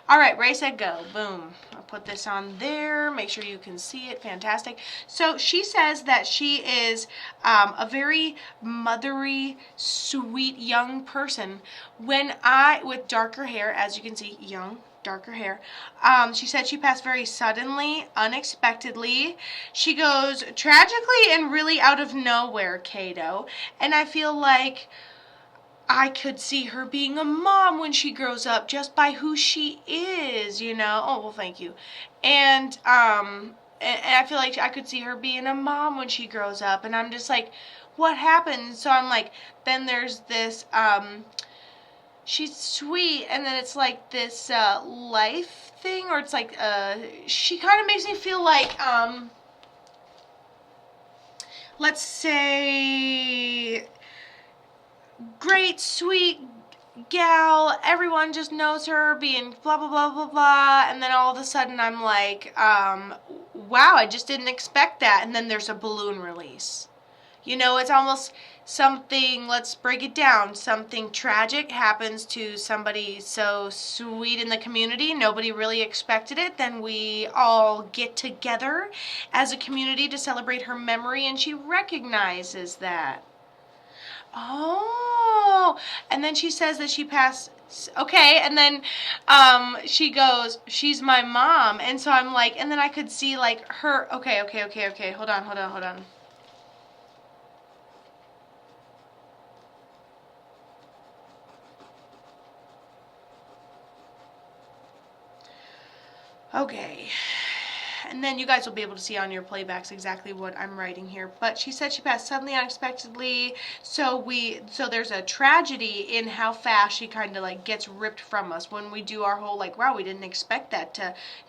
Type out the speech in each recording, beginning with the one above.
All right, Ray said go. Boom. I'll put this on there. Make sure you can see it. Fantastic. So she says that she is a very mothery, sweet young person. With darker hair, as you can see, young, darker hair. She said she passed very suddenly, unexpectedly. She goes tragically and really out of nowhere, Kato. And I feel like I could see her being a mom when she grows up just by who she is, you know. Oh, well, thank you. And I feel like I could see her being a mom when she grows up. And I'm just like, what happened? So I'm like, then there's this, she's sweet, and then it's like this life thing, or it's like, she kind of makes me feel like, let's say, great, sweet gal, everyone just knows her, being blah, blah, blah, blah, blah, and then all of a sudden I'm like, wow, I just didn't expect that, and then there's a balloon release. You know, it's almost something, let's break it down, something tragic happens to somebody so sweet in the community, nobody really expected it, then we all get together as a community to celebrate her memory, and she recognizes that. Oh, and then she says that she passed, okay, and then she goes, she's my mom, and so I'm like, and then I could see like her, okay, hold on. Okay, and then you guys will be able to see on your playbacks exactly what I'm writing here. But she said she passed suddenly, unexpectedly. So there's a tragedy in how fast she kind of like gets ripped from us when we do our whole like, wow, we didn't expect that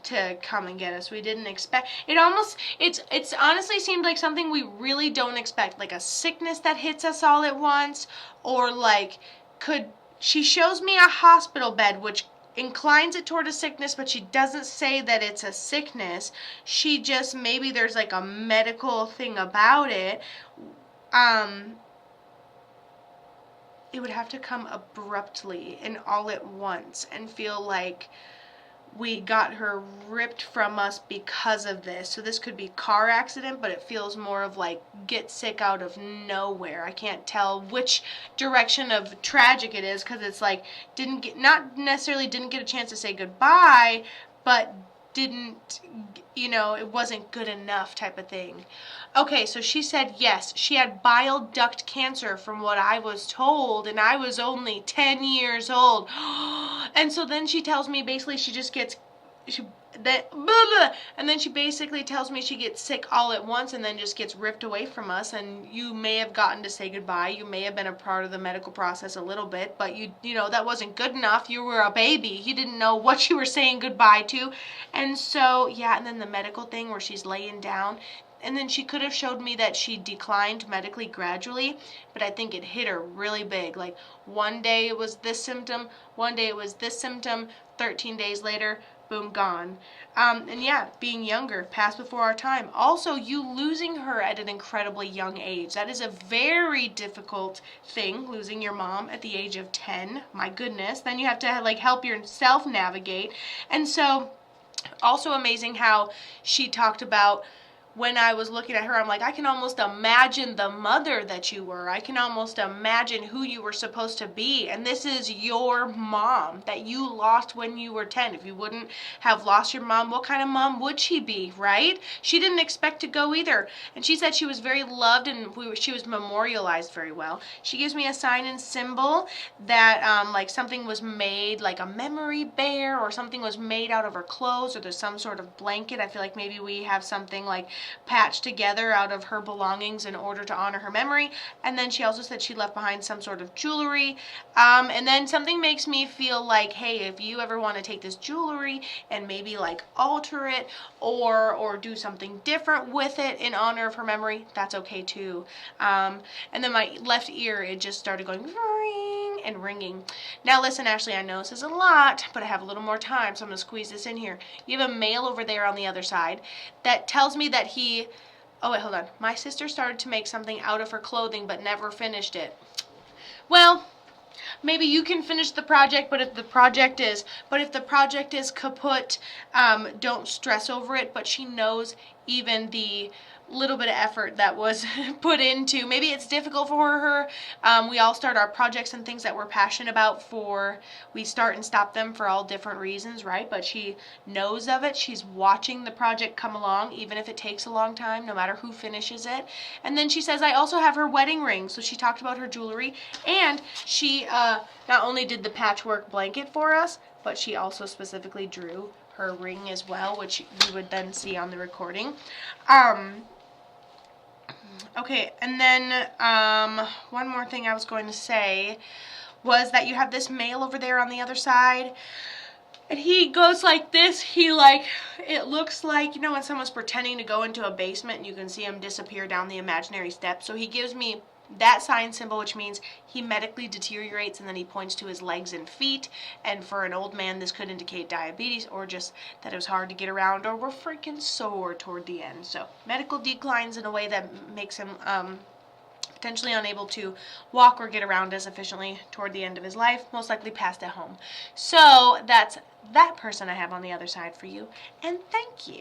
to come and get us. We didn't expect it. It's honestly seemed like something we really don't expect, like a sickness that hits us all at once, or like she shows me a hospital bed, which inclines it toward a sickness, but she doesn't say that it's a sickness. She just, maybe there's like a medical thing about it. It would have to come abruptly and all at once and feel like we got her ripped from us because of this. So this could be car accident, but it feels more of like get sick out of nowhere. I can't tell which direction of tragic it is, because it's like not necessarily didn't get a chance to say goodbye, but didn't, it wasn't good enough type of thing. Okay, so she said yes, she had bile duct cancer from what I was told, and I was only 10 years old. And so then she tells me basically she just gets, and then she basically tells me she gets sick all at once and then just gets ripped away from us. And you may have gotten to say goodbye, you may have been a part of the medical process a little bit, but you know that wasn't good enough. You were a baby, you didn't know what you were saying goodbye to. And so yeah, and then the medical thing where she's laying down, and then she could have showed me that she declined medically gradually, but I think it hit her really big. Like one day it was this symptom, one day it was this symptom, 13 days later, boom, gone. And yeah, being younger, past before our time. Also, you losing her at an incredibly young age. That is a very difficult thing, losing your mom at the age of 10. My goodness. Then you have to like help yourself navigate. And so, also amazing how she talked about, when I was looking at her, I'm like, I can almost imagine the mother that you were. I can almost imagine who you were supposed to be. And this is your mom that you lost when you were 10. If you wouldn't have lost your mom, what kind of mom would she be, right? She didn't expect to go either. And she said she was very loved, and she was memorialized very well. She gives me a sign and symbol that like something was made, like a memory bear, or something was made out of her clothes, or there's some sort of blanket. I feel like maybe we have something like patched together out of her belongings in order to honor her memory. And then she also said she left behind some sort of jewelry. And then something makes me feel like, hey, if you ever want to take this jewelry and maybe like alter it or do something different with it in honor of her memory, that's okay too. And then my left ear, it just started going ring and ringing. Now listen, Ashley, I know this is a lot, but I have a little more time, so I'm going to squeeze this in here. You have a male over there on the other side that tells me that oh wait, hold on. My sister started to make something out of her clothing but never finished it. Well, maybe you can finish the project, but if the project is kaput, don't stress over it. But she knows even the little bit of effort that was put into. Maybe it's difficult for her. We all start our projects and things that we're passionate about we start and stop them for all different reasons, right? But she knows of it. She's watching the project come along, even if it takes a long time, no matter who finishes it. And then she says, I also have her wedding ring. So she talked about her jewelry, and she not only did the patchwork blanket for us, but she also specifically drew her ring as well, which you would then see on the recording. Okay, and then one more thing I was going to say was that you have this male over there on the other side, and he goes like this. It looks like, when someone's pretending to go into a basement and you can see him disappear down the imaginary steps. So he gives me that sign symbol, which means he medically deteriorates, and then he points to his legs and feet. And for an old man, this could indicate diabetes, or just that it was hard to get around, or we're freaking sore toward the end. So medical declines in a way that makes him potentially unable to walk or get around as efficiently toward the end of his life, most likely passed at home. So that's that person I have on the other side for you, and thank you.